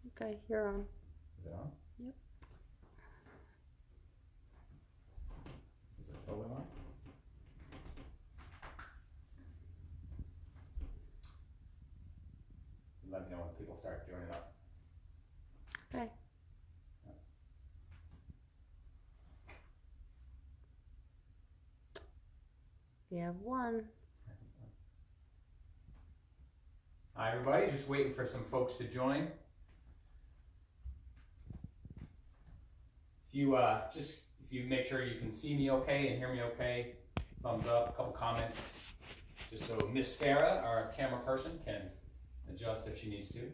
Okay, you're on. Is it on? Yep. Is it totally on? Let me know when people start joining up. Okay. We have one. Hi everybody, just waiting for some folks to join. If you make sure you can see me okay and hear me okay, thumbs up, a couple comments, just so Miss Farah, our camera person, can adjust if she needs to.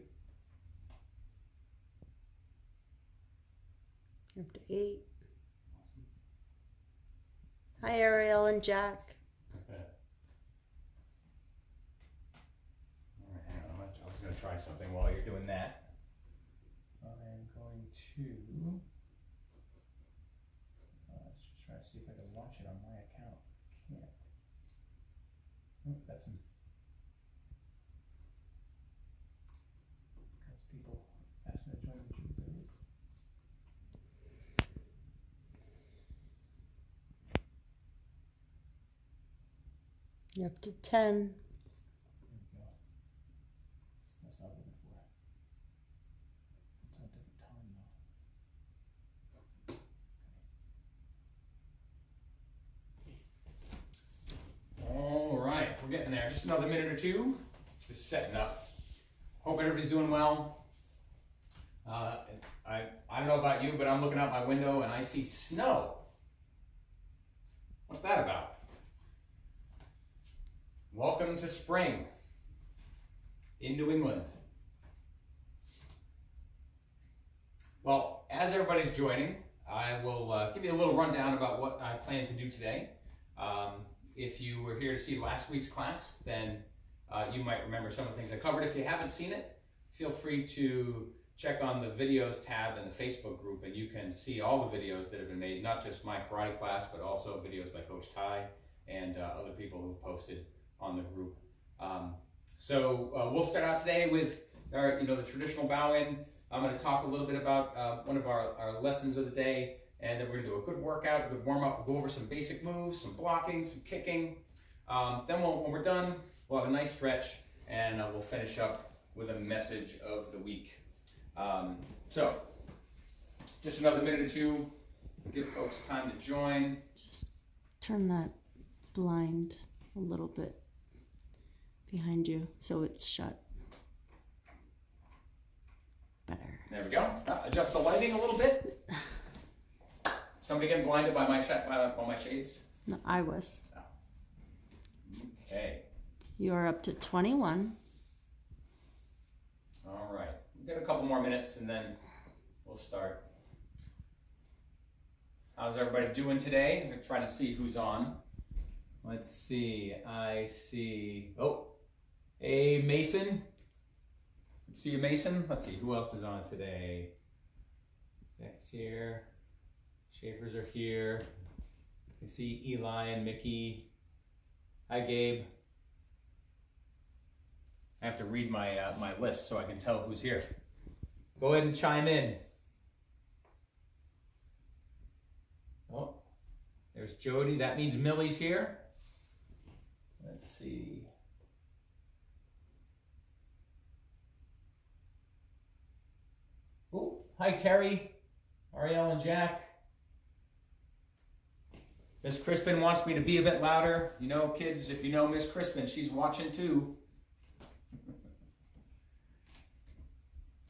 Up to 8. Awesome. Hi, Ariel and Jack. Okay. All right, hang on. I was going to try something while you're doing that. I'm going to. Let's just try to see if I can watch it on my account. Can't. Oh, got some people asking to join the group. You're up to 10. There we go. That's not what I'm looking for. It's on a different time though. All right, we're getting there. Just another minute or two. Just setting up. Hope everybody's doing well. I don't know about you, but I'm looking out my window and I see snow. What's that about? Welcome to spring in New England. Well, as everybody's joining, I will give you a little rundown about what I plan to do today. If you were here to see last week's class, then you might remember some of the things I covered. If you haven't seen it, feel free to check on the videos tab in the Facebook group and you can see all the videos that have been made, not just my karate class, but also videos by Coach Ty and other people who've posted on the group. We'll start out today with our, the traditional bow-in. I'm going to talk a little bit about one of our lessons of the day, and then we're going to do a good workout, a good warm-up. We'll go over some basic moves, some blocking, some kicking. Then when we're done, we'll have a nice stretch, and we'll finish up with a message of the week. Just another minute or two, give folks time to join. Just turn that blind a little bit behind you so it's shut. Better. There we go. Adjust the lighting a little bit. Somebody getting blinded by my shades? No, I was. Oh. Okay. You're up to 21. All right. We've got a couple more minutes and then we'll start. How's everybody doing today? I'm trying to see who's on. Let's see. I see. Oh, hey, Mason. Let's see you, Mason. Let's see. Who else is on today? Jack's here. Schaefer's are here. I see Eli and Mickey. Hi, Gabe. I have to read my my list so I can tell who's here. Go ahead and chime in. Oh, there's Jody. That means Millie's here. Let's see. Oh, hi Terry, Ariel and Jack. Miss Crispin wants me to be a bit louder. You know, kids, if you know Miss Crispin, she's watching too.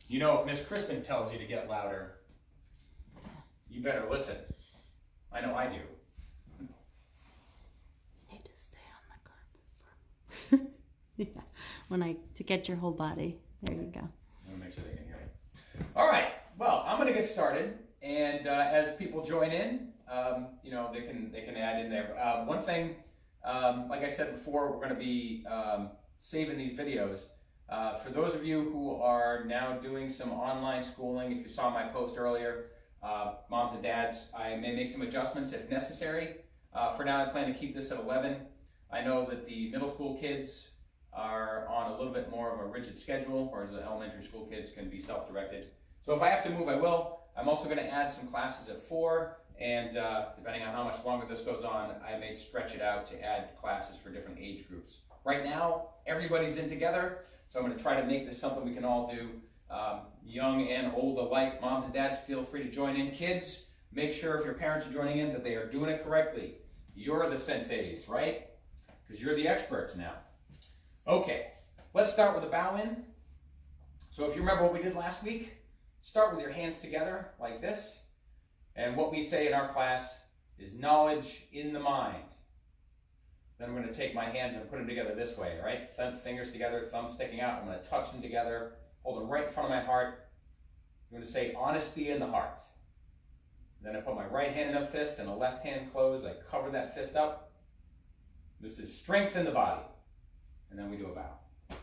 You know, if Miss Crispin tells you to get louder, you better listen. I know I do. You need to stay on the carpet yeah, to get your whole body. There you go. I'm gonna make sure they can hear me. All right. Well, I'm gonna get started, and as people join in, they can add in there. One thing, like I said before, we're gonna be saving these videos. For those of you who are now doing some online schooling, if you saw my post earlier, moms and dads, I may make some adjustments if necessary. For now, I plan to keep this at 11. I know that the middle school kids are on a little bit more of a rigid schedule, whereas the elementary school kids can be self-directed. So if I have to move, I will. I'm also going to add some classes at 4, and depending on how much longer this goes on, I may stretch it out to add classes for different age groups. Right now, everybody's in together, so I'm going to try to make this something we can all do, young and old alike. Moms and dads, feel free to join in. Kids, make sure if your parents are joining in that they are doing it correctly. You're the senseis, right? Because you're the experts now. Okay, let's start with a bow in. So if you remember what we did last week, start with your hands together like this. And what we say in our class is knowledge in the mind. Then I'm going to take my hands and put them together this way, right? Fingers together, thumbs sticking out. I'm going to touch them together, hold them right in front of my heart. I'm going to say honesty in the heart. Then I put my right hand in a fist and a left hand closed. I cover that fist up. This is strength in the body. And then we do a bow.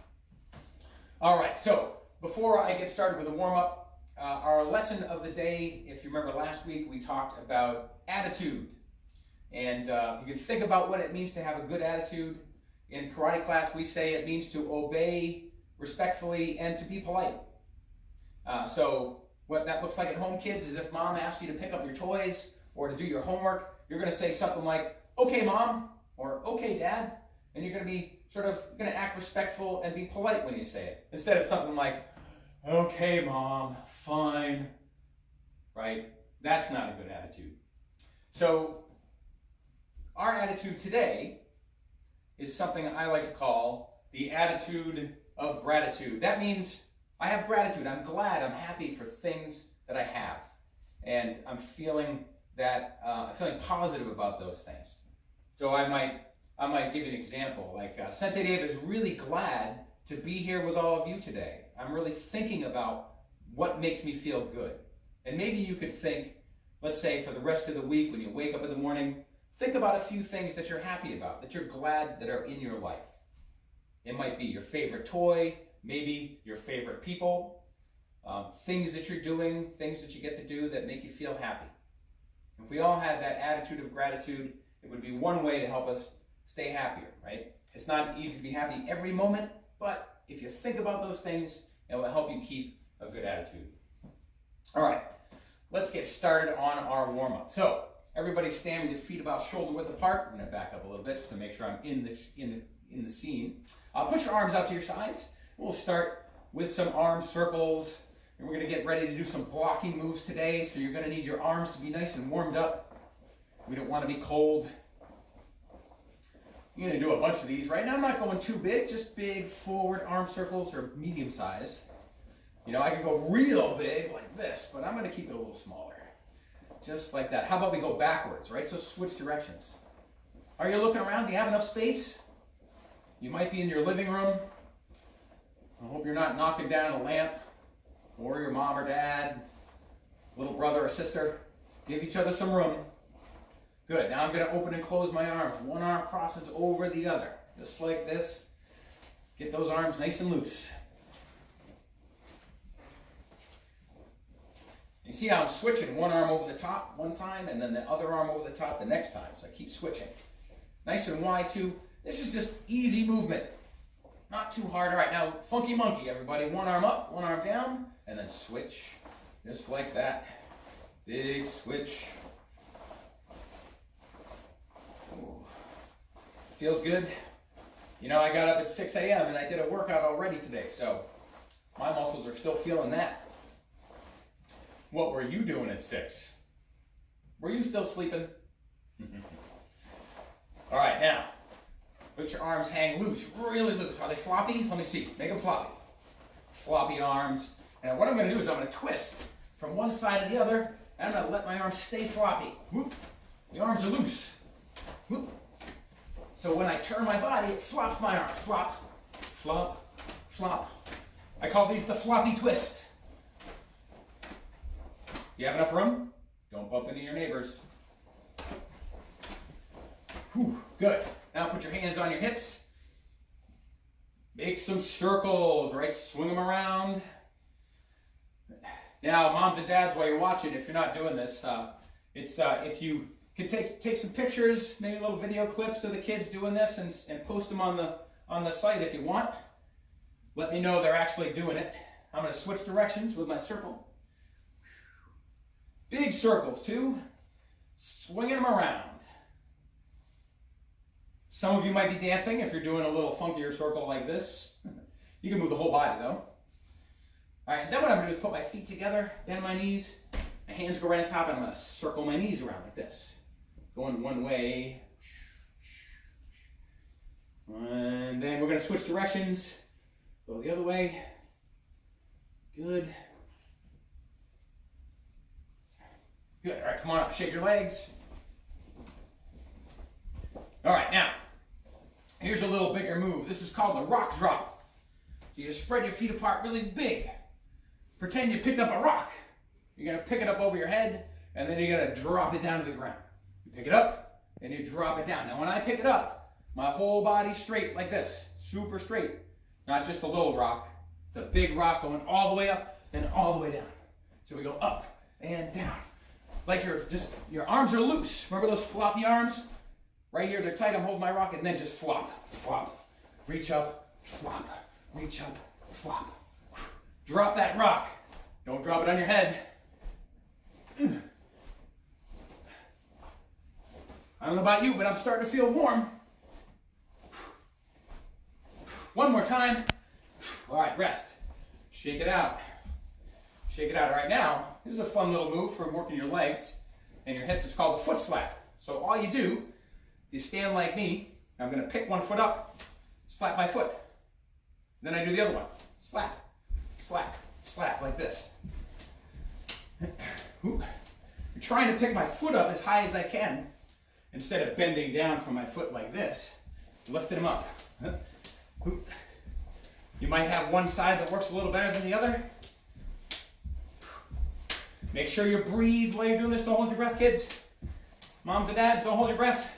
All right, so before I get started with the warm-up, our lesson of the day, if you remember last week, we talked about attitude. And you can think about what it means to have a good attitude. In karate class, we say it means to obey respectfully and to be polite. So what that looks like at home, kids, is if mom asks you to pick up your toys or to do your homework, you're going to say something like, okay, mom, or okay, dad. And you're going to be going to act respectful and be polite when you say it. Instead of something like, okay, mom, fine, right? That's not a good attitude. So our attitude today is something I like to call the attitude of gratitude. That means I have gratitude. I'm glad, I'm happy for things that I have. And I'm feeling positive about those things. So I might give you an example. Like Sensei Dave is really glad to be here with all of you today. I'm really thinking about what makes me feel good. And maybe you could think, let's say for the rest of the week when you wake up in the morning, think about a few things that you're happy about, that you're glad that are in your life. It might be your favorite toy, maybe your favorite people, things that you're doing, things that you get to do that make you feel happy. If we all had that attitude of gratitude, it would be one way to help us stay happier, right? It's not easy to be happy every moment, but if you think about those things, it will help you keep a good attitude. All right, let's get started on our warm-up. So everybody stand with your feet about shoulder width apart. I'm going to back up a little bit just to make sure I'm in the scene. Put your arms out to your sides. We'll start with some arm circles, and we're going to get ready to do some blocking moves today. So you're going to need your arms to be nice and warmed up. We don't want to be cold. You're going to do a bunch of these. Right now I'm not going too big, just big forward arm circles or medium size. You know, I could go real big like this, but I'm going to keep it a little smaller. Just like that. How about we go backwards, right? So switch directions. Are you looking around? Do you have enough space? You might be in your living room. I hope you're not knocking down a lamp, or your mom or dad, little brother or sister. Give each other some room. Good. Now I'm going to open and close my arms. One arm crosses over the other, just like this. Get those arms nice and loose. You see how I'm switching one arm over the top one time and then the other arm over the top the next time. So I keep switching. Nice and wide too. This is just easy movement. Not too hard. All right, now funky monkey, everybody. One arm up, one arm down, and then switch. Just like that. Big switch. Ooh. Feels good. You know, I got up at 6 a.m. and I did a workout already today, so my muscles are still feeling that. What were you doing at 6? Were you still sleeping? All right, now, let your arms hang loose, really loose. Are they floppy? Let me see. Make them floppy. Floppy arms. And what I'm going to do is I'm going to twist from one side to the other, and I'm going to let my arms stay floppy. Whoop. The arms are loose. Whoop. So when I turn my body, it flops my arms. Flop, flop, flop. I call these the floppy twist. You have enough room? Don't bump into your neighbors. Whew, good. Now put your hands on your hips. Make some circles, right? Swing them around. Now, moms and dads, while you're watching, if you're not doing this, if you can take some pictures, maybe little video clips of the kids doing this and post them on on the site if you want. Let me know they're actually doing it. I'm going to switch directions with my circle. Big circles too. Swinging them around. Some of you might be dancing if you're doing a little funkier circle like this. You can move the whole body though. All right, then what I'm going to do is put my feet together, bend my knees, my hands go right on top, and I'm going to circle my knees around like this. Going one way. And then we're going to switch directions. Go the other way. Good. Good. All right, come on up. Shake your legs. All right, now, here's a little bigger move. This is called the rock drop. So you just spread your feet apart really big. Pretend you picked up a rock. You're going to pick it up over your head, and then you're going to drop it down to the ground. You pick it up, and you drop it down. Now, when I pick it up, my whole body's straight like this. Super straight. Not just a little rock. It's a big rock going all the way up and all the way down. So we go up and down. Like your arms are loose. Remember those floppy arms? Right here, they're tight. I'm holding my rock, and then just flop, flop. Reach up, flop. Reach up, flop. Drop that rock. Don't drop it on your head. I don't know about you, but I'm starting to feel warm. One more time. All right, rest. Shake it out. Shake it out. All right, now, this is a fun little move for working your legs and your hips. It's called the foot slap. So all you do, you stand like me. I'm going to pick one foot up, slap my foot. Then I do the other one. Slap, slap, slap, like this. I'm trying to pick my foot up as high as I can instead of bending down from my foot like this. Lifting them up. You might have one side that works a little better than the other. Make sure you breathe while you're doing this. Don't hold your breath, kids. Moms and dads, don't hold your breath.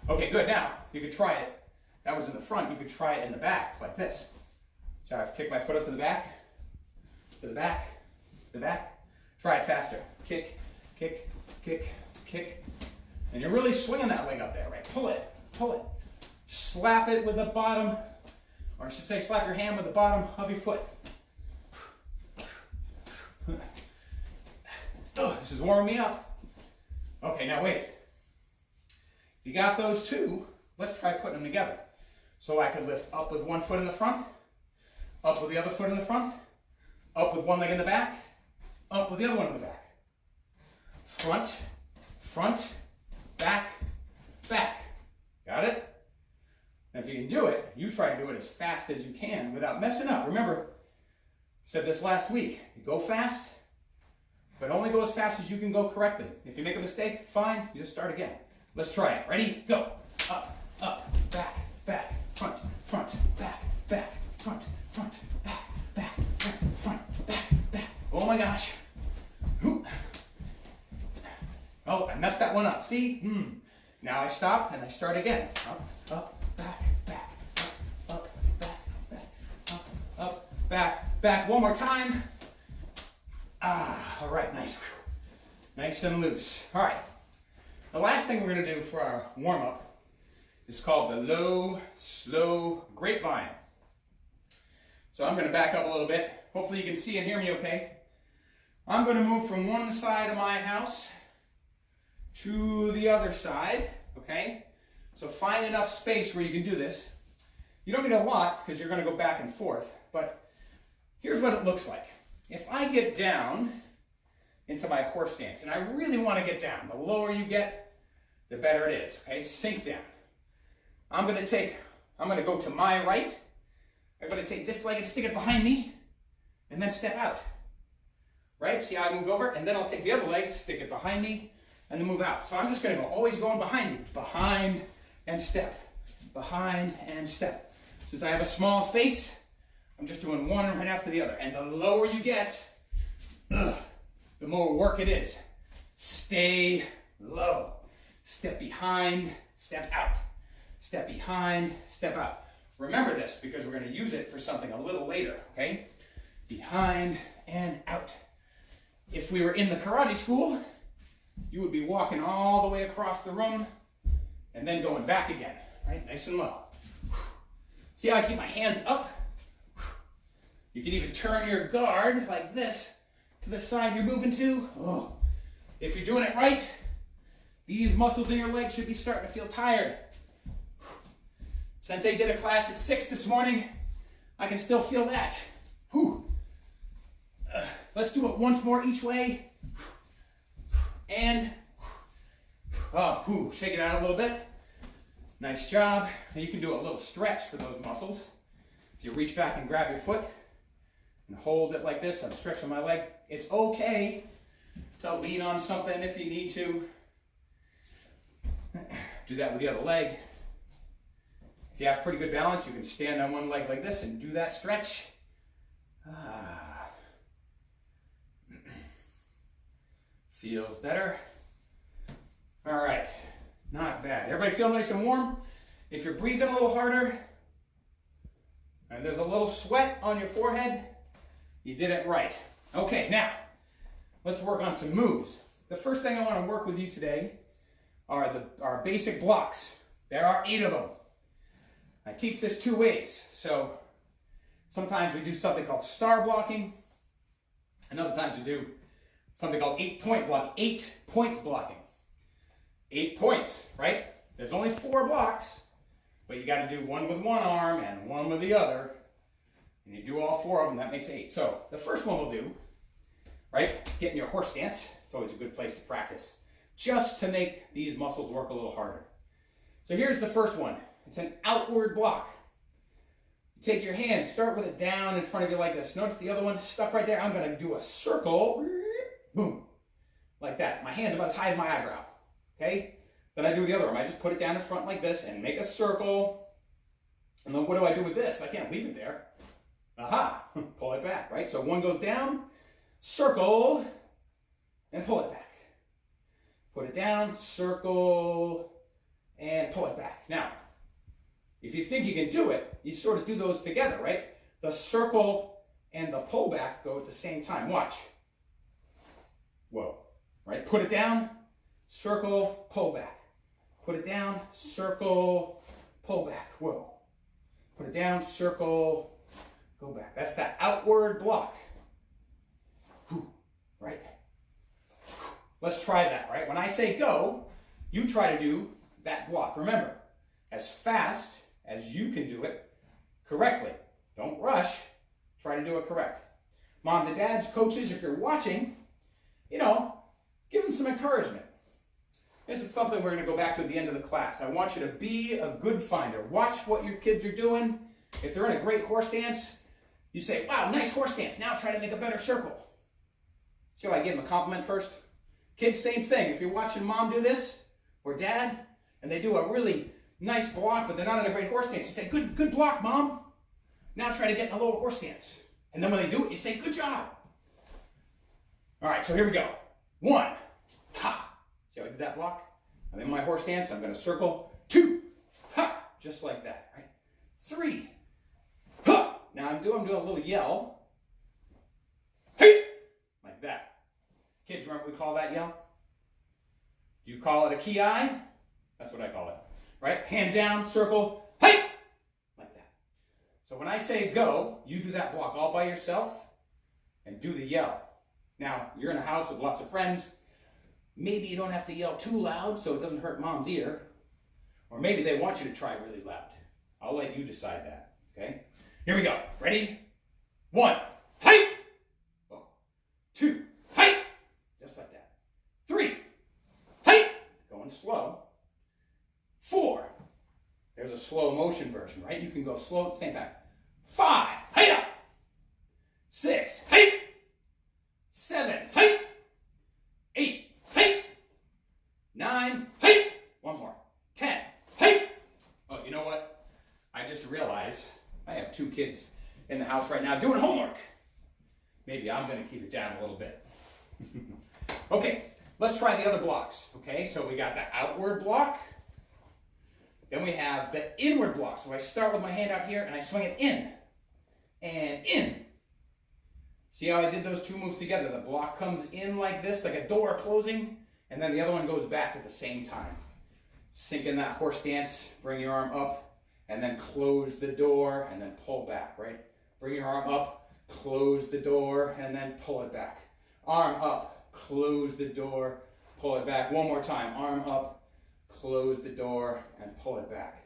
Okay, good. Now, you could try it. That was in the front. You could try it in the back, like this. So I've kicked my foot up to the back, to the back, to the back. Try it faster. Kick, kick, kick, kick. And you're really swinging that leg up there, right? Pull it, pull it. Slap it with the bottom, or I should say slap your hand with the bottom of your foot. Oh, this is warming me up. Okay, now wait. If you got those two, let's try putting them together. So I could lift up with one foot in the front, up with the other foot in the front, up with one leg in the back, up with the other one in the back. Front, front, back, back. Got it? And if you can do it, you try to do it as fast as you can without messing up. Remember, I said this last week, you go fast, but only go as fast as you can go correctly. If you make a mistake, fine, you just start again. Let's try it. Ready? Go. Up, up, back, back, front, front, back, back, front, front, back, back, back, front, back, back. Oh my gosh. Oop. Oh, I messed that one up. See? Now I stop and I start again. Up, up, back, back, up, back, back, up, back, back. One more time. All right, nice. Nice and loose. All right. The last thing we're going to do for our warm-up is called the Low Slow Grapevine. So I'm going to back up a little bit. Hopefully you can see and hear me okay. I'm going to move from one side of my house to the other side, okay? So find enough space where you can do this. You don't need a lot because you're going to go back and forth, but here's what it looks like. If I get down into my horse stance, and I really want to get down, the lower you get, the better it is, okay? Sink down. I'm going to go to my right. I'm going to take this leg and stick it behind me, and then step out, right? See how I moved over? And then I'll take the other leg, stick it behind me, and then move out. So I'm just going to go, always going behind you. Behind and step. Behind and step. Since I have a small space, I'm just doing one right after the other. And the lower you get, the more work it is. Stay low. Step behind, step out. Step behind, step out. Remember this because we're going to use it for something a little later, okay? Behind and out. If we were in the karate school, you would be walking all the way across the room and then going back again. right? Nice and low. See how I keep my hands up? You can even turn your guard like this to the side you're moving to. Oh. If you're doing it right, these muscles in your legs should be starting to feel tired. Sensei did a class at 6 this morning. I can still feel that. Whew. Let's do it once more each way. And shake it out a little bit. Nice job. Now you can do a little stretch for those muscles. If you reach back and grab your foot and hold it like this, I'm stretching my leg. It's okay to lean on something if you need to. Do that with the other leg. If you have pretty good balance, you can stand on one leg like this and do that stretch. Feels better. All right, not bad. Everybody feel nice and warm? If you're breathing a little harder and there's a little sweat on your forehead, you did it right. Okay, now let's work on some moves. The first thing I want to work with you today are our basic blocks. There are 8 of them. I teach this 2 ways. So sometimes we do something called star blocking, and other times we do something called 8-point block, 8-point blocking. 8 points, right? There's only 4 blocks, but you got to do one with one arm and one with the other. And you do all 4 of them, that makes 8. So the first one we'll do, right? Get in your horse stance. It's always a good place to practice, just to make these muscles work a little harder. So here's the first one. It's an outward block. You take your hand, start with it down in front of you like this. Notice the other one stuck right there. I'm going to do a circle, boom, like that. My hand's about as high as my eyebrow, okay? Then I do the other arm. I just put it down in front like this and make a circle. And then what do I do with this? I can't leave it there. Aha, pull it back, right? So one goes down, circle, and pull it back. Put it down, circle, and pull it back. Now, if you think you can do it, you sort of do those together, right? The circle and the pull back go at the same time. Watch. Whoa, right? Put it down, circle, pull back. Put it down, circle, pull back. Whoa. Put it down, circle, go back. That's that outward block. Right? Let's try that, right? When I say go, you try to do that block. Remember, as fast as you can do it correctly. Don't rush. Try to do it correct. Moms and dads, coaches, if you're watching, give them some encouragement. This is something we're going to go back to at the end of the class. I want you to be a good finder. Watch what your kids are doing. If they're in a great horse stance, you say, wow, nice horse stance. Now try to make a better circle. See how I give them a compliment first? Kids, same thing. If you're watching mom do this, or dad, and they do a really nice block, but they're not in a great horse stance, you say, good block, mom. Now try to get in a lower horse stance. And then when they do it, you say, good job. All right, so here we go. 1, ha. See how I did that block? I'm in my horse stance. I'm going to circle. 2, ha. Just like that, right? 3, ha. Now I'm doing a little yell. Hey. Like that. Kids, remember what we call that yell? Do you call it a ki? That's what I call it. Right? Hand down, circle, hey! Like that. So when I say go, you do that block all by yourself and do the yell. Now, you're in a house with lots of friends. Maybe you don't have to yell too loud so it doesn't hurt mom's ear. Or maybe they want you to try really loud. I'll let you decide that, okay? Here we go. Ready? 1, hey! 2, hey! Just like that. 3, hey! Going slow. 4, there's a slow motion version, right? You can go slow at the same time. 5, hey up! 6, hey! 7, hey! 8, hey! 9, hey! One more. 10, hey! Oh, you know what? I just realized I have 2 kids in the house right now doing homework. Maybe I'm going to keep it down a little bit. Okay, let's try the other blocks. Okay, so we got the outward block. Then we have the inward block. So I start with my hand out here and I swing it in and in. See how I did those 2 moves together? The block comes in like this, like a door closing, and then the other one goes back at the same time. Sink in that horse stance, bring your arm up, and then close the door, and then pull back, right? Bring your arm up, close the door, and then pull it back. Arm up, close the door, pull it back. One more time, arm up, close the door, and pull it back.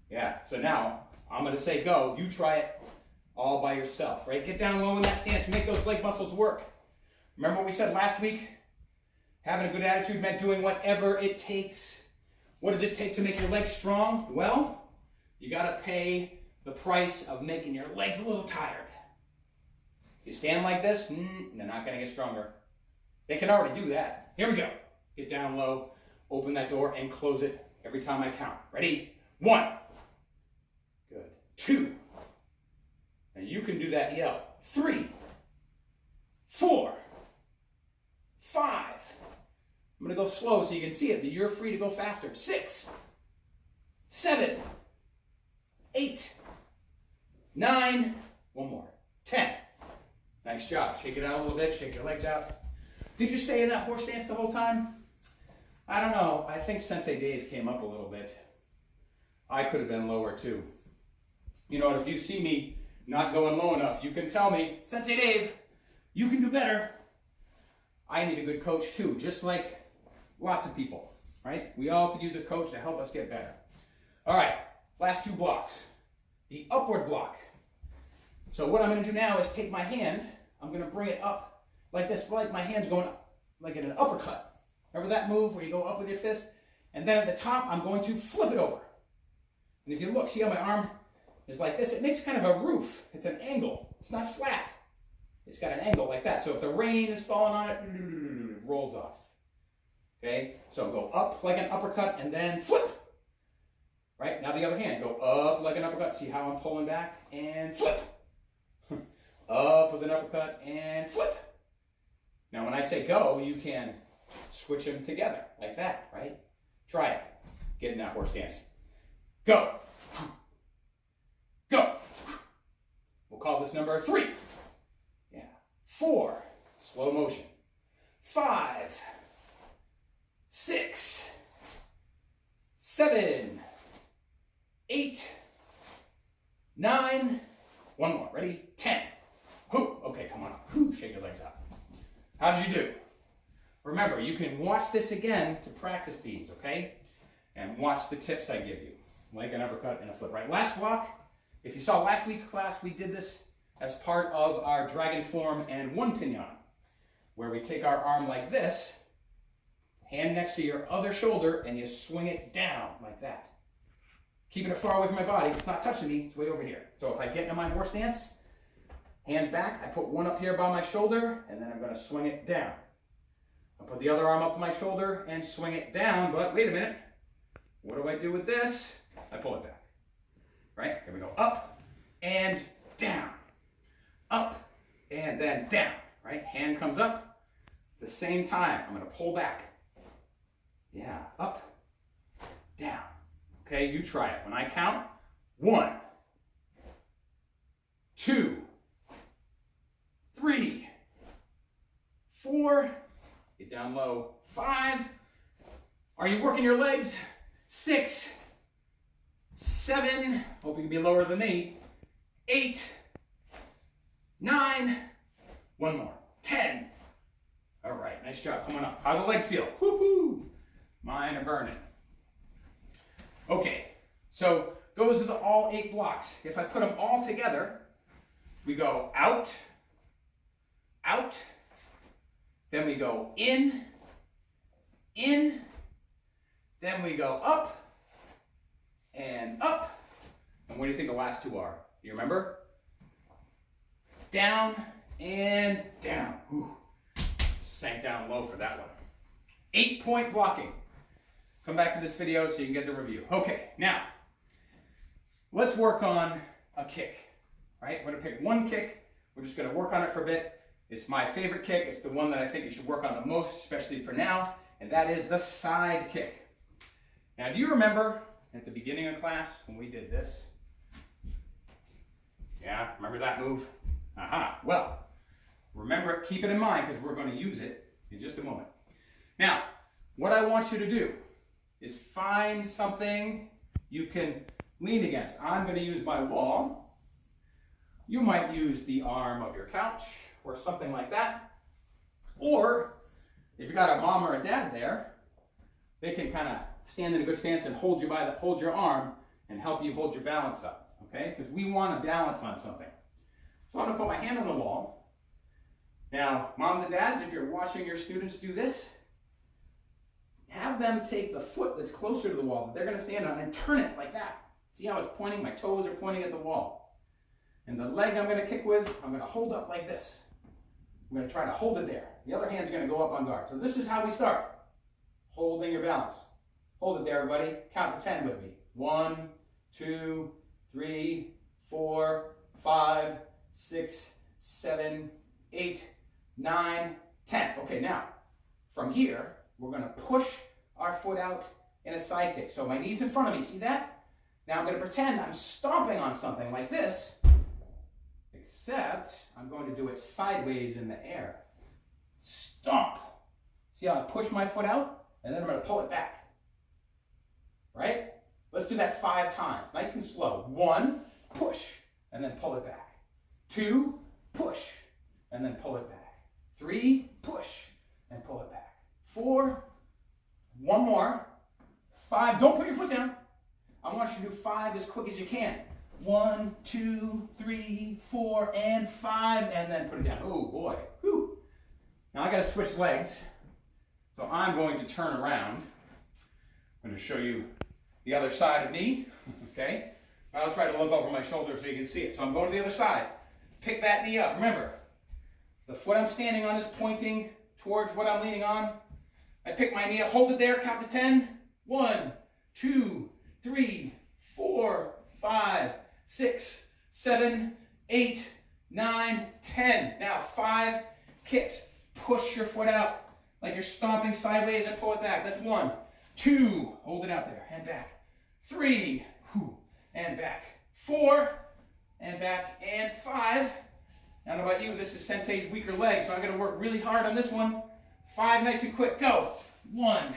Yeah, so now, I'm gonna say go, you try it all by yourself, right? Get down low in that stance, make those leg muscles work. Remember what we said last week? Having a good attitude meant doing whatever it takes. What does it take to make your legs strong? Well, you gotta pay the price of making your legs a little tired. If you stand like this, they're not gonna get stronger. They can already do that. Here we go. Get down low, open that door, and close it every time I count. Ready? 1. Good. 2. And you can do that yell. 3. 4. 5. I'm going to go slow so you can see it, but you're free to go faster. 6. 7. 8. 9. One more. 10. Nice job. Shake it out a little bit. Shake your legs out. Did you stay in that horse stance the whole time? I don't know. I think Sensei Dave came up a little bit. I could have been lower too. You know, if you see me not going low enough, you can tell me, Sensei Dave, you can do better. I need a good coach too, just like lots of people, right? We all could use a coach to help us get better. All right, last 2 blocks. The upward block. So what I'm going to do now is take my hand, I'm going to bring it up like this, like my hand's going up, like in an uppercut. Remember that move where you go up with your fist? And then at the top, I'm going to flip it over. And if you look, see how my arm is like this? It makes kind of a roof. It's an angle. It's not flat. It's got an angle like that. So if the rain is falling on it, it rolls off. Okay? So go up like an uppercut and then flip. Right? Now the other hand. Go up like an uppercut. See how I'm pulling back? And flip. Up with an uppercut and flip. Now when I say go, you can switch them together like that, right? Try it. Get in that horse stance. Go. Go. We'll call this number 3. Yeah. 4. Slow motion. 5. 6. 7. 8. 9. One more. Ready? 10. Whoo. Okay, come on up. Whoo. Shake your legs out. How did you do? Remember, you can watch this again to practice these, okay? And watch the tips I give you. Like an uppercut and a flip, right? Last block, if you saw last week's class, we did this as part of our dragon form and 1 pinion, where we take our arm like this, hand next to your other shoulder, and you swing it down like that. Keeping it far away from my body. It's not touching me. It's way over here. So if I get into my horse stance, hands back, I put one up here by my shoulder, and then I'm going to swing it down. I'll put the other arm up to my shoulder and swing it down, but wait a minute. What do I do with this? I pull it back. Right? Here we go. Up and down. Up and then down. Right? Hand comes up. The same time, I'm going to pull back. Yeah. Up, down. Okay, you try it. When I count, 1, 2, 3, 4, get down low, 5. Are you working your legs? 6, 7, hope you can be lower than me, 8, 9, one more, 10. All right, nice job, come on up. How do the legs feel? Woohoo! Mine are burning. Okay, so those are the all 8 blocks. If I put them all together, we go out, out, then we go in, then we go up, and up. And what do you think the last 2 are? Do you remember? Down and down. Ooh, sank down low for that one. 8-point blocking. Come back to this video so you can get the review. Okay, now, let's work on a kick. All right, we're going to pick one kick. We're just going to work on it for a bit. It's my favorite kick. It's the one that I think you should work on the most, especially for now, and that is the side kick. Now, do you remember at the beginning of class when we did this? Yeah, remember that move? Aha, well, remember it, keep it in mind because we're going to use it in just a moment. Now, what I want you to do is find something you can lean against. I'm going to use my wall. You might use the arm of your couch or something like that. Or if you've got a mom or a dad there, they can kind of stand in a good stance and hold your arm and help you hold your balance up, okay? Because we want to balance on something. So I'm going to put my hand on the wall. Now, moms and dads, if you're watching your students do this, have them take the foot that's closer to the wall that they're going to stand on and turn it like that. See how it's pointing? My toes are pointing at the wall. And the leg I'm going to kick with, I'm going to hold up like this. I'm going to try to hold it there. The other hand's going to go up on guard. So this is how we start. Holding your balance. Hold it there, everybody. Count to 10 with me. 1, 2, 3, 4, 5, 6, 7, 8, 9, 10. Okay, now, from here, we're going to push our foot out in a side kick. So my knee's in front of me. See that? Now I'm going to pretend I'm stomping on something like this, except I'm going to do it sideways in the air. Stomp. See how I push my foot out? And then I'm going to pull it back. Right? Let's do that 5 times. Nice and slow. 1, push, and then pull it back. 2, push, and then pull it back. 3, push, and pull it back. 4, 1 more. 5, don't put your foot down. I want you to do 5 as quick as you can. 1, 2, 3, 4, and 5, and then put it down. Oh boy. Whew. Now I got to switch legs. So I'm going to turn around. I'm going to show you the other side of me. Okay? I'll try to look over my shoulder so you can see it. So I'm going to the other side. Pick that knee up. Remember, the foot I'm standing on is pointing towards what I'm leaning on. I pick my knee up, hold it there, count to 10. 1, 2, 3, 4, 5, 6, 7, 8, 9, 10. Now 5 kicks. Push your foot out like you're stomping sideways and pull it back. That's 1. 2, hold it out there and back. 3, and back. 4, and back. And 5. I don't know about you, this is Sensei's weaker leg, so I'm going to work really hard on this one. 5, nice and quick. Go. 1,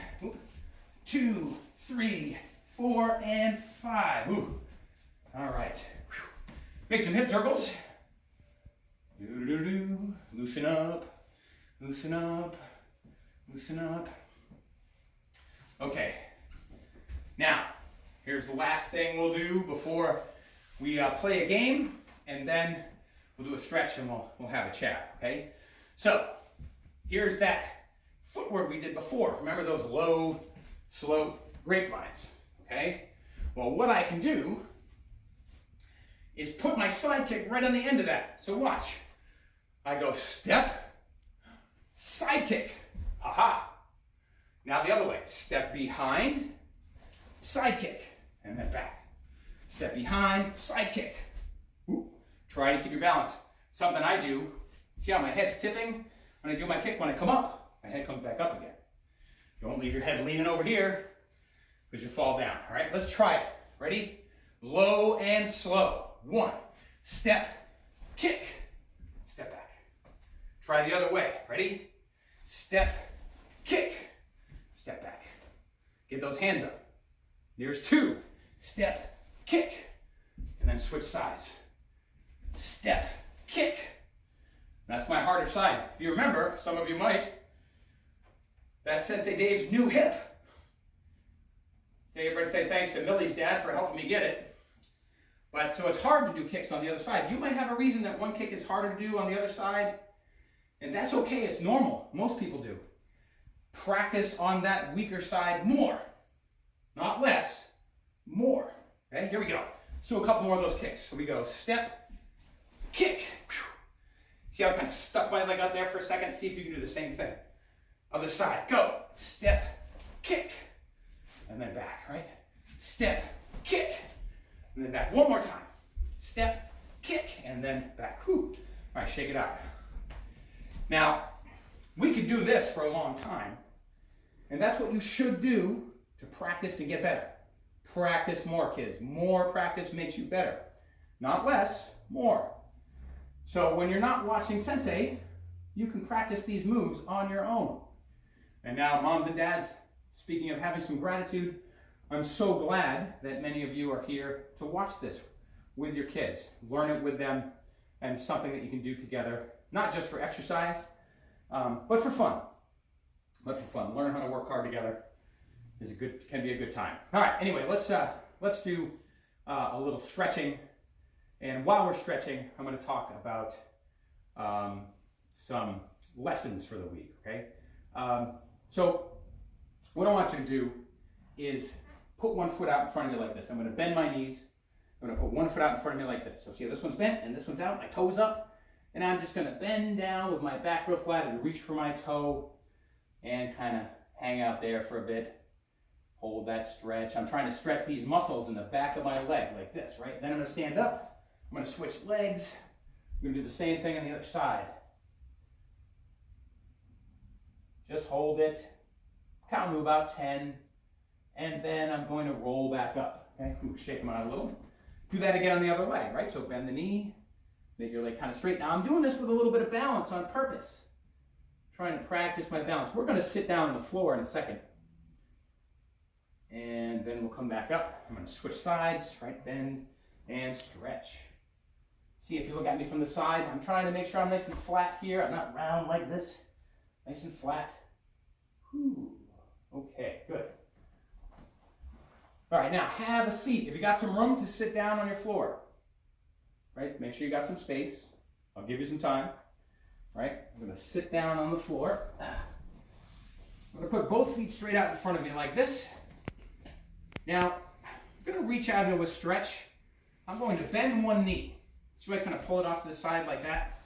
2, 3, 4, and 5. Ooh. All right. Make some hip circles. Loosen up. Loosen up. Loosen up. Okay. Now, here's the last thing we'll do before we play a game, and then we'll do a stretch and we'll have a chat, okay? So, here's that footwork we did before. Remember those low, slow grapevines, okay? Well, what I can do is put my side kick right on the end of that. So watch. I go step, side kick, ha-ha. Now the other way, step behind, side kick, and then back. Step behind, side kick. Ooh. Try to keep your balance. Something I do, see how my head's tipping? When I do my kick, when I come up, my head comes back up again. Don't leave your head leaning over here because you fall down. All right, let's try it. Ready? Low and slow. 1, step, kick, step back. Try the other way. Ready? Step, kick, step back. Get those hands up. There's 2. Step, kick, and then switch sides. Step, kick. That's my harder side. If you remember, some of you might, that's Sensei Dave's new hip. Everybody say thanks to Millie's dad for helping me get it. But so it's hard to do kicks on the other side. You might have a reason that one kick is harder to do on the other side, and that's okay. It's normal. Most people do. Practice on that weaker side more. Not less, more. Okay, here we go. So a couple more of those kicks. So we go step, kick. See how I kind of stuck my leg out there for a second? See if you can do the same thing. Other side, go. Step, kick, and then back, right? Step, kick, and then back. One more time. Step, kick, and then back. Whew. All right, shake it out. Now, we could do this for a long time, and that's what you should do to practice and get better. Practice more, kids. More practice makes you better. Not less, more. So when you're not watching Sensei, you can practice these moves on your own. And now, moms and dads, speaking of having some gratitude, I'm so glad that many of you are here to watch this with your kids. Learn it with them, and something that you can do together, not just for exercise, but for fun. Learn how to work hard together can be a good time. All right, anyway, let's do a little stretching. And while we're stretching, I'm going to talk about some lessons for the week, okay? So what I want you to do is put one foot out in front of you like this. I'm going to bend my knees. I'm going to put one foot out in front of me like this. So see how this one's bent and this one's out, my toe's up. And I'm just going to bend down with my back real flat and reach for my toe and kind of hang out there for a bit. Hold that stretch. I'm trying to stretch these muscles in the back of my leg like this, right? Then I'm going to stand up. I'm going to switch legs. I'm going to do the same thing on the other side. Just hold it. Count to about 10. And then I'm going to roll back up. Okay? Ooh, shake them out a little. Do that again on the other leg, right? So bend the knee. Make your leg kind of straight. Now I'm doing this with a little bit of balance on purpose. Trying to practice my balance. We're going to sit down on the floor in a second. And then we'll come back up. I'm going to switch sides, right? Bend and stretch. See, if you look at me from the side, I'm trying to make sure I'm nice and flat here. I'm not round like this. Nice and flat. Whew. Okay, good. All right, now have a seat. If you got some room to sit down on your floor, right? Make sure you got some space. I'll give you some time, right? I'm going to sit down on the floor. I'm going to put both feet straight out in front of me like this. Now, I'm going to reach out into a stretch. I'm going to bend one knee. So I kind of pull it off to the side like that.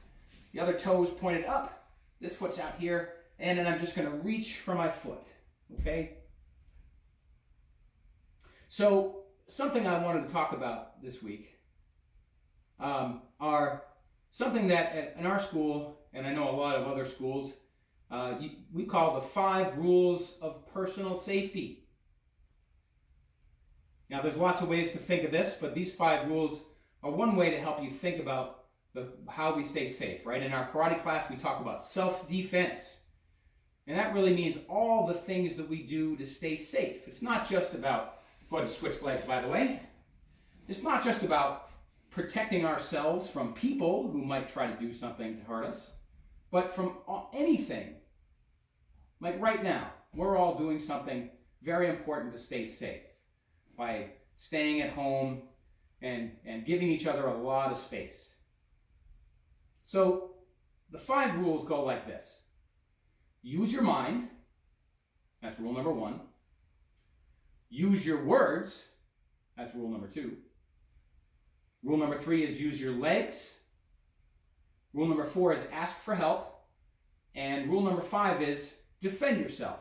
The other toe is pointed up. This foot's out here. And then I'm just going to reach for my foot. Okay? So, something I wanted to talk about this week are something that in our school, and I know a lot of other schools, we call the 5 rules of personal safety. Now, there's lots of ways to think of this, but these 5 rules are one way to help you think about how we stay safe, right? In our karate class, we talk about self-defense. And that really means all the things that we do to stay safe. It's not just about, go ahead and switch legs, by the way. It's not just about protecting ourselves from people who might try to do something to hurt us, but from anything. Like right now, we're all doing something very important to stay safe by staying at home and giving each other a lot of space. So the 5 rules go like this. Use your mind. That's rule number 1. Use your words. That's rule number 2. Rule number 3 is use your legs. Rule number 4 is ask for help. And rule number 5 is defend yourself.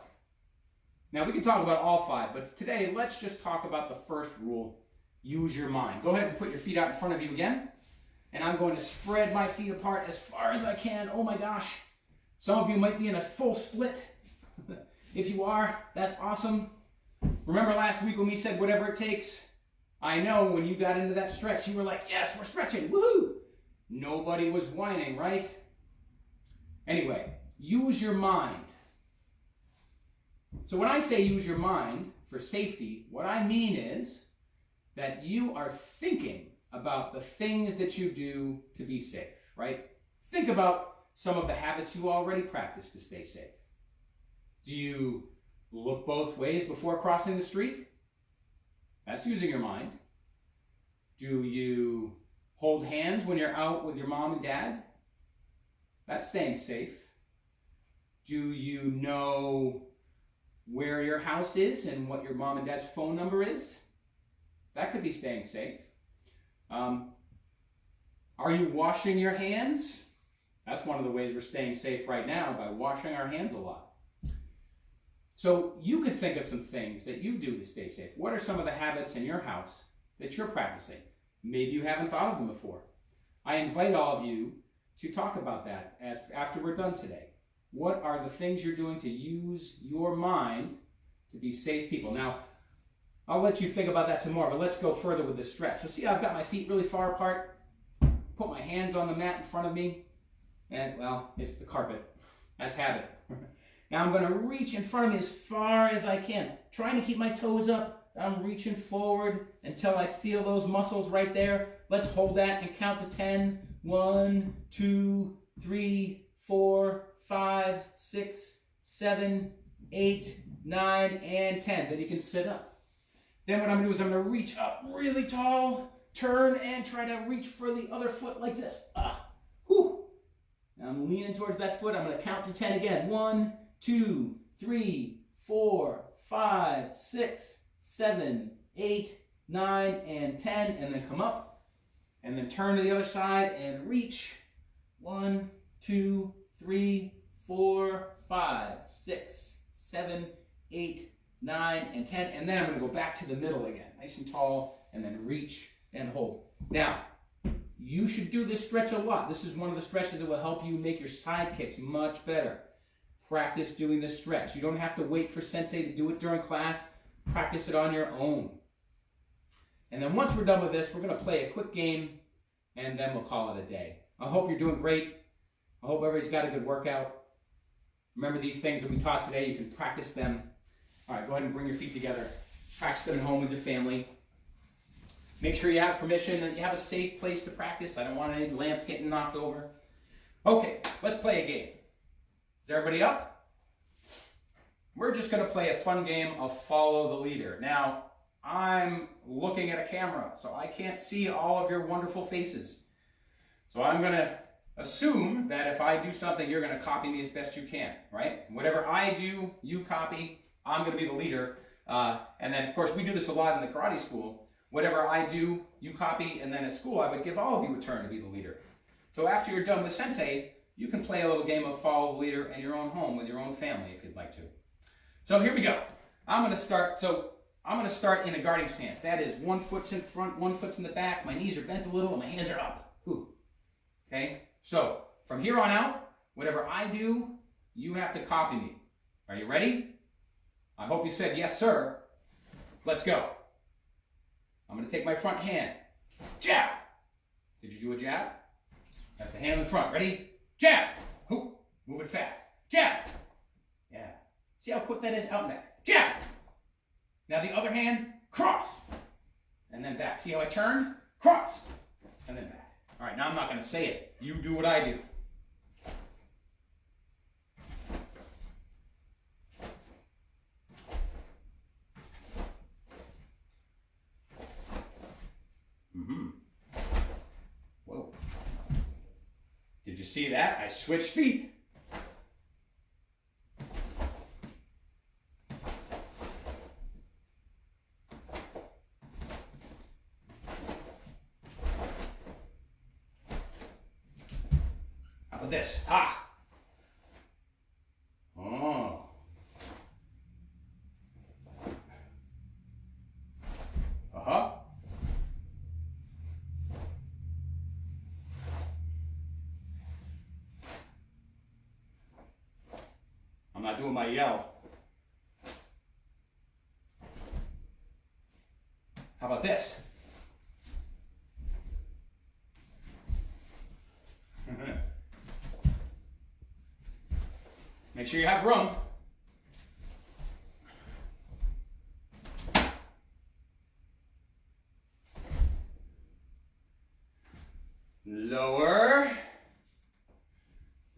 Now we can talk about all 5, but today let's just talk about the first rule. Use your mind. Go ahead and put your feet out in front of you again. And I'm going to spread my feet apart as far as I can. Oh my gosh. Some of you might be in a full split. If you are, that's awesome. Remember last week when we said whatever it takes? I know when you got into that stretch, you were like, yes, we're stretching. Woohoo! Nobody was whining, right? Anyway, use your mind. So when I say use your mind for safety, what I mean is that you are thinking about the things that you do to be safe, right? Think about some of the habits you already practice to stay safe. Do you look both ways before crossing the street? That's using your mind. Do you hold hands when you're out with your mom and dad? That's staying safe. Do you know where your house is and what your mom and dad's phone number is? That could be staying safe. Are you washing your hands? That's one of the ways we're staying safe right now, by washing our hands a lot. So you could think of some things that you do to stay safe. What are some of the habits in your house that you're practicing? Maybe you haven't thought of them before. I invite all of you to talk about that after we're done today. What are the things you're doing to use your mind to be safe people? Now, I'll let you think about that some more, but let's go further with this stretch. So see, I've got my feet really far apart, put my hands on the mat in front of me, and, well, it's the carpet. That's habit. Now I'm going to reach in front of me as far as I can, trying to keep my toes up. I'm reaching forward until I feel those muscles right there. Let's hold that and count to 10. 1, 2, 3, 4, 5, 6, 7, 8, 9, and 10. Then you can sit up. Then what I'm going to do is I'm going to reach up really tall, turn, and try to reach for the other foot like this. Whew. Now I'm leaning towards that foot. I'm going to count to 10 again. 1, 2, 3, 4, 5, 6, 7, 8, 9, and 10. And then come up. And then turn to the other side and reach. 1, 2, 3, 4, 5, 6, 7, 8, 9, and 10. And then I'm going to go back to the middle again. Nice and tall. And then reach and hold. Now, you should do this stretch a lot. This is one of the stretches that will help you make your side kicks much better. Practice doing this stretch. You don't have to wait for Sensei to do it during class. Practice it on your own. And then once we're done with this, we're going to play a quick game, and then we'll call it a day. I hope you're doing great. I hope everybody's got a good workout. Remember these things that we taught today. You can practice them. All right, go ahead and bring your feet together. Practice them at home with your family. Make sure you have permission, that you have a safe place to practice. I don't want any lamps getting knocked over. Okay, let's play a game. Is everybody up? We're just going to play a fun game of follow the leader. Now, I'm looking at a camera, so I can't see all of your wonderful faces. So I'm going to assume that if I do something, you're going to copy me as best you can, right? Whatever I do, you copy. I'm going to be the leader. And then, of course, we do this a lot in the karate school. Whatever I do, you copy, and then at school, I would give all of you a turn to be the leader. So after you're done with Sensei, you can play a little game of follow the leader in your own home with your own family if you'd like to. So here we go. I'm going to start in a guarding stance. That is, one foot's in front, one foot's in the back. My knees are bent a little, and my hands are up. Ooh. Okay? So from here on out, whatever I do, you have to copy me. Are you ready? I hope you said yes, sir. Let's go. I'm going to take my front hand. Jab. Did you do a jab? That's the hand in the front. Ready? Jab. Move it fast. Jab. Yeah. See how quick that is? Out and back. Jab. Now the other hand, cross. And then back. See how I turn? Cross. And then back. All right, now I'm not going to say it. You do what I do. Whoa. Did you see that? I switched feet. How about this? Ha! Oh. Uh-huh. I'm not doing my yell. How about this? Make sure you have room. Lower.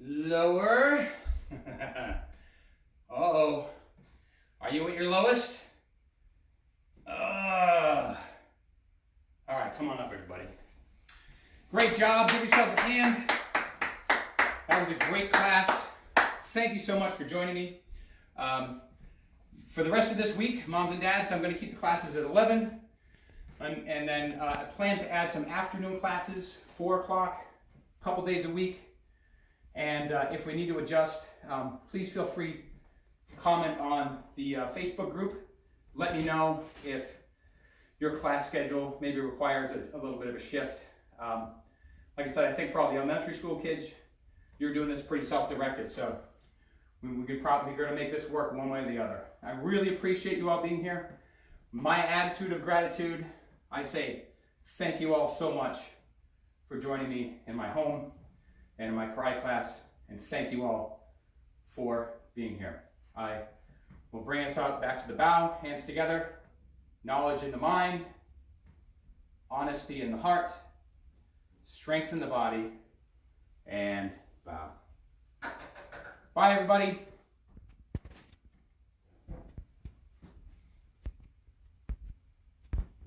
Lower. Uh-oh. Are you at your lowest? All right, come on up, everybody. Great job. Give yourself a hand. That was a great class. Thank you so much for joining me. For the rest of this week, moms and dads, I'm going to keep the classes at 11. And then I plan to add some afternoon classes, 4 o'clock, a couple days a week. And if we need to adjust, please feel free to comment on the Facebook group. Let me know if your class schedule maybe requires a little bit of a shift. Like I said, I think for all the elementary school kids, you're doing this pretty self-directed, so we could probably going to make this work one way or the other. I really appreciate you all being here. My attitude of gratitude, I say thank you all so much for joining me in my home and in my karate class, and thank you all for being here. I will bring us out back to the bow, hands together, knowledge in the mind, honesty in the heart, strength in the body, and bow. Bye, everybody.